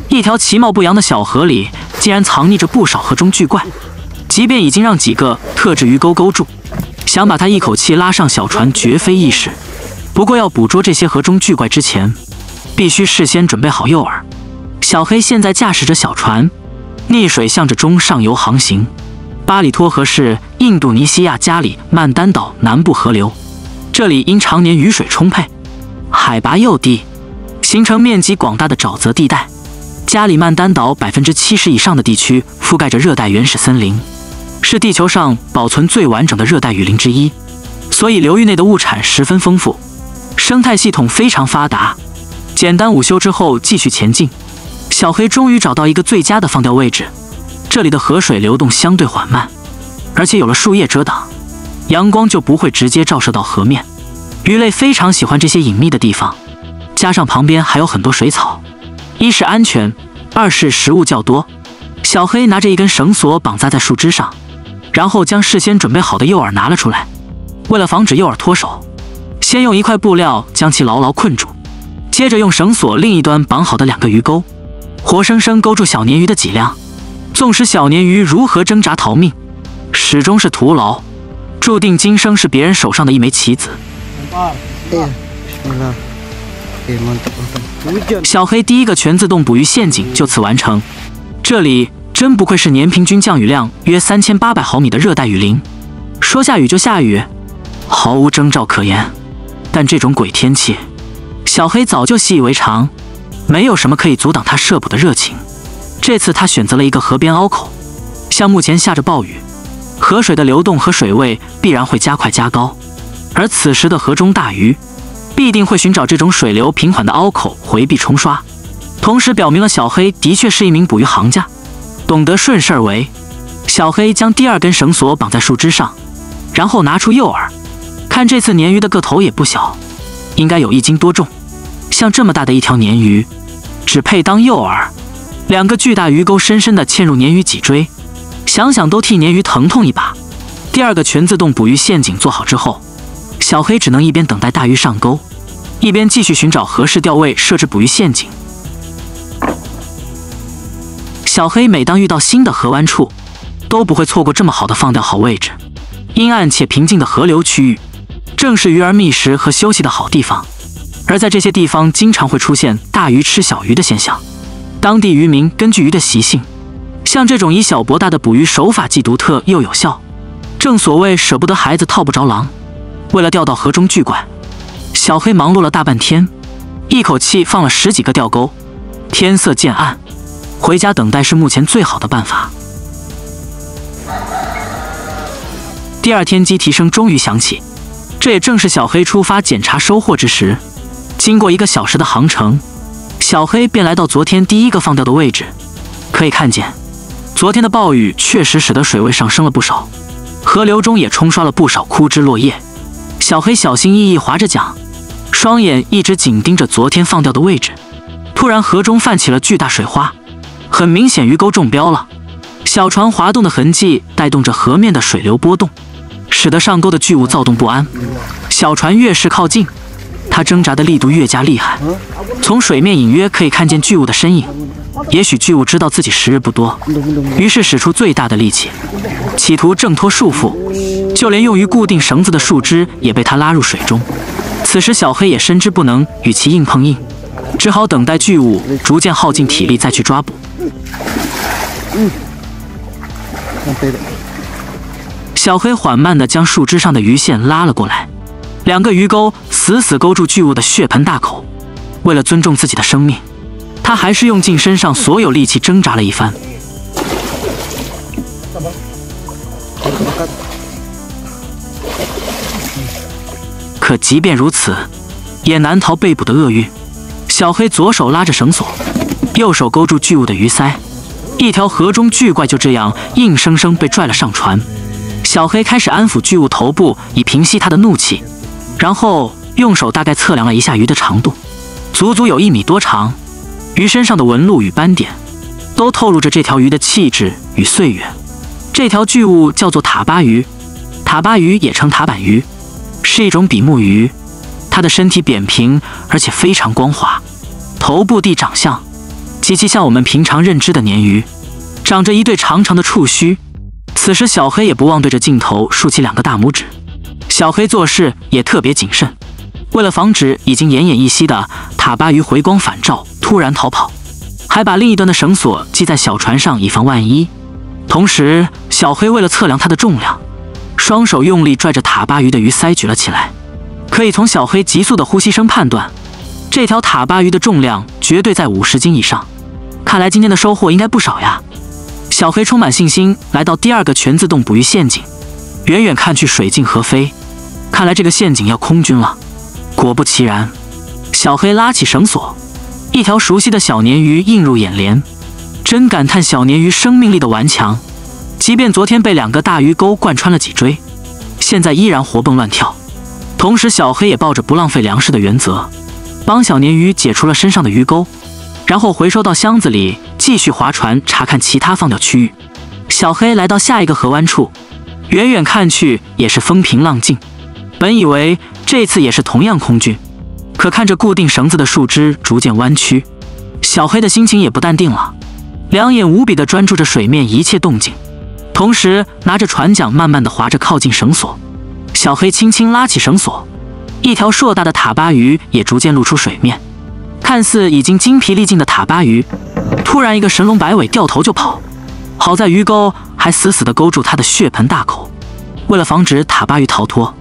一条其貌不扬的小河里，竟然藏匿着不少河中巨怪。即便已经让几个特制鱼钩勾住，想把它一口气拉上小船，绝非易事。不过要捕捉这些河中巨怪之前，必须事先准备好诱饵。小黑现在驾驶着小船，逆水向着中上游航行。巴里托河是印度尼西亚加里曼丹岛南部河流，这里因常年雨水充沛，海拔又低，形成面积广大的沼泽地带。加里曼丹岛70%以上的地区覆盖着热带原始森林，是地球上保存最完整的热带雨林之一，所以流域内的物产十分丰富，生态系统非常发达。简单午休之后继续前进，小黑终于找到一个最佳的放钓位置。这里的河水流动相对缓慢，而且有了树叶遮挡，阳光就不会直接照射到河面。鱼类非常喜欢这些隐秘的地方，加上旁边还有很多水草，一是安全，二是食物较多。小黑拿着一根绳索绑扎在树枝上，然后将事先准备好的诱饵拿了出来。为了防止诱饵脱手，先用一块布料将其牢牢困住，接着用绳索另一端绑好的2个鱼钩，活生生勾住小鲶鱼的脊梁。纵使小鲶鱼如何挣扎逃命，始终是徒劳，注定今生是别人手上的一枚棋子。小黑第一个全自动捕鱼陷阱就此完成。这里真不愧是年平均降雨量约3800毫米的热带雨林，说下雨就下雨，毫无征兆可言。但这种鬼天气，小黑早就习以为常，没有什么可以阻挡他摄捕的热情。这次他选择了一个河边凹口，像目前下着暴雨，河水的流动和水位必然会加快加高，而此时的河中大鱼必定会寻找这种水流平缓的凹口回避冲刷，同时表明了小黑的确是一名捕鱼行家，懂得顺势而为。小黑将第2根绳索绑在树枝上，然后拿出诱饵，看这次鲶鱼的个头也不小，应该有1斤多重。像这么大的一条鲶鱼，只配当诱饵。2个巨大鱼钩深深地嵌入鲶鱼脊椎，想想都替鲶鱼疼痛一把。第2个全自动捕鱼陷阱做好之后，小黑只能一边等待大鱼上钩，一边继续寻找合适钓位设置捕鱼陷阱。小黑每当遇到新的河湾处，都不会错过这么好的放钓好位置。阴暗且平静的河流区域，正是鱼儿觅食和休息的好地方，而在这些地方经常会出现大鱼吃小鱼的现象。当地渔民根据鱼的习性，像这种以小博大的捕鱼手法既独特又有效，正所谓舍不得孩子套不着狼。为了钓到河中巨怪，小黑忙碌了大半天，一口气放了10几个钓钩。天色渐暗，回家等待是目前最好的办法。第2天鸡啼声终于响起，这也正是小黑出发检查收获之时。经过1个小时的航程，小黑便来到昨天第1个放钓的位置。可以看见，昨天的暴雨确实使得水位上升了不少，河流中也冲刷了不少枯枝落叶。小黑小心翼翼划着桨，双眼一直紧盯着昨天放钓的位置。突然河中泛起了巨大水花，很明显鱼钩中标了。小船滑动的痕迹带动着河面的水流波动，使得上钩的巨物躁动不安。小船越是靠近，它挣扎的力度越加厉害，从水面隐约可以看见巨物的身影。也许巨物知道自己时日不多，于是使出最大的力气，企图挣脱束缚。就连用于固定绳子的树枝也被它拉入水中。此时小黑也深知不能与其硬碰硬，只好等待巨物逐渐耗尽体力再去抓捕。小黑缓慢地将树枝上的鱼线拉了过来，2个鱼钩死死勾住巨物的血盆大口。为了尊重自己的生命，他还是用尽身上所有力气挣扎了一番。可即便如此，也难逃被捕的厄运。小黑左手拉着绳索，右手勾住巨物的鱼鳃，一条河中巨怪就这样硬生生被拽了上船。小黑开始安抚巨物头部，以平息它的怒气，然后用手大概测量了一下鱼的长度，足足有1米多长。鱼身上的纹路与斑点都透露着这条鱼的气质与岁月。这条巨物叫做塔巴鱼，塔巴鱼也称塔板鱼，是是一种比目鱼，它的身体扁平而且非常光滑，头部地长相极其像我们平常认知的鲶鱼，长着一对长长的触须。此时小黑也不忘对着镜头竖起2个大拇指。小黑做事也特别谨慎，为了防止已经奄奄一息的塔巴鱼回光返照突然逃跑，还把另一端的绳索系在小船上以防万一。同时小黑为了测量它的重量，双手用力拽着塔巴鱼的鱼鳃举了起来。可以从小黑急速的呼吸声判断，这条塔巴鱼的重量绝对在50斤以上。看来今天的收获应该不少呀。小黑充满信心来到第2个全自动捕鱼陷阱，远远看去水尽河飞，看来这个陷阱要空军了。果不其然，小黑拉起绳索，一条熟悉的小鲶鱼映入眼帘。真感叹小鲶鱼生命力的顽强，即便昨天被2个大鱼钩贯穿了脊椎，现在依然活蹦乱跳。同时小黑也抱着不浪费粮食的原则，帮小鲶鱼解除了身上的鱼钩，然后回收到箱子里，继续划船查看其他放钓区域。小黑来到下一个河湾处，远远看去也是风平浪静。本以为这次也是同样空军，可看着固定绳子的树枝逐渐弯曲，小黑的心情也不淡定了，两眼无比地专注着水面一切动静，同时拿着船桨慢慢地划着靠近绳索。小黑轻轻拉起绳索，一条硕大的塔巴鱼也逐渐露出水面。看似已经精疲力尽的塔巴鱼，突然一个神龙摆尾掉头就跑，好在鱼钩还死死地勾住它的血盆大口。为了防止塔巴鱼逃脱，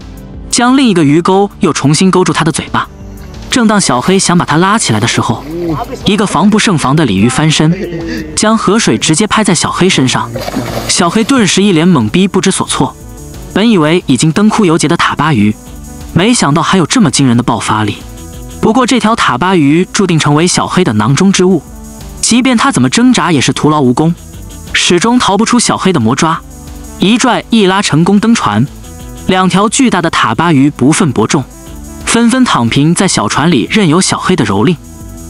将另一个鱼钩又重新勾住它的嘴巴。正当小黑想把它拉起来的时候，一个防不胜防的鲤鱼翻身，将河水直接拍在小黑身上。小黑顿时一脸懵逼不知所措，本以为已经灯枯油竭的塔巴鱼，没想到还有这么惊人的爆发力。不过这条塔巴鱼注定成为小黑的囊中之物，即便他怎么挣扎也是徒劳无功，始终逃不出小黑的魔抓。一拽一拉成功登船，2条巨大的塔巴鱼不分伯仲，纷纷躺平在小船里，任由小黑的蹂躏。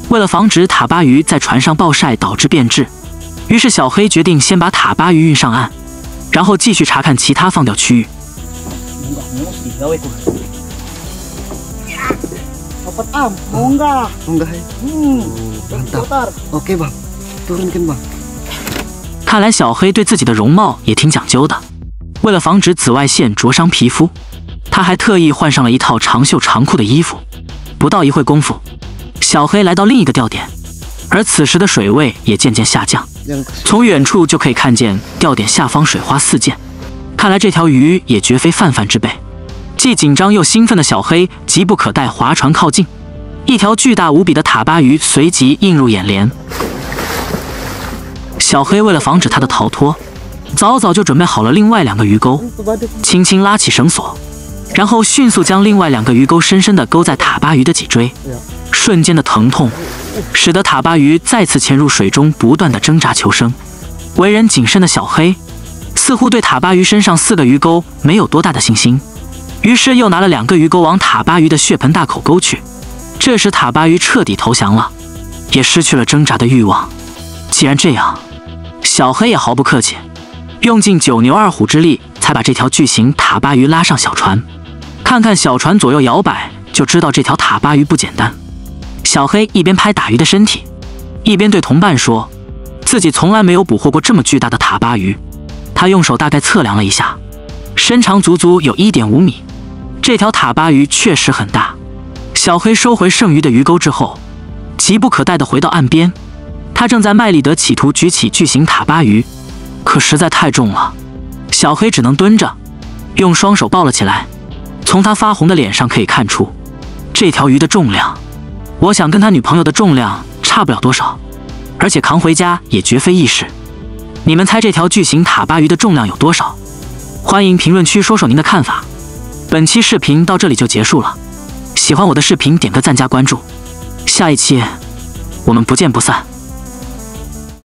为了防止塔巴鱼在船上暴晒导致变质，于是小黑决定先把塔巴鱼运上岸，然后继续查看其他放钓区域。看来小黑对自己的容貌也挺讲究的，为了防止紫外线灼伤皮肤，他还特意换上了一套长袖长裤的衣服。不到一会功夫，小黑来到另一个钓点，而此时的水位也渐渐下降，从远处就可以看见钓点下方水花四溅。看来这条鱼也绝非泛泛之辈。既紧张又兴奋的小黑急不可待划船靠近，一条巨大无比的塔巴鱼随即映入眼帘。小黑为了防止它的逃脱，早就准备好了另外2个鱼钩，轻轻拉起绳索，然后迅速将另外2个鱼钩深深地勾在塔巴鱼的脊椎。瞬间的疼痛使得塔巴鱼再次潜入水中，不断地挣扎求生。为人谨慎的小黑似乎对塔巴鱼身上4个鱼钩没有多大的信心，于是又拿了2个鱼钩往塔巴鱼的血盆大口勾去。这时塔巴鱼彻底投降了，也失去了挣扎的欲望。既然这样，小黑也毫不客气，用尽9牛2虎之力才把这条巨型塔巴鱼拉上小船。看看小船左右摇摆，就知道这条塔巴鱼不简单。小黑一边拍打鱼的身体，一边对同伴说，自己从来没有捕获过这么巨大的塔巴鱼。他用手大概测量了一下，身长足足有 1.5米，这条塔巴鱼确实很大。小黑收回剩余的鱼钩之后，急不可待地回到岸边。他正在卖力地企图举起巨型塔巴鱼，可实在太重了，小黑只能蹲着，用双手抱了起来。从他发红的脸上可以看出，这条鱼的重量，我想跟他女朋友的重量差不了多少，而且扛回家也绝非易事。你们猜这条巨型塔巴鱼的重量有多少？欢迎评论区说说您的看法。本期视频到这里就结束了，喜欢我的视频点个赞加关注，下一期我们不见不散。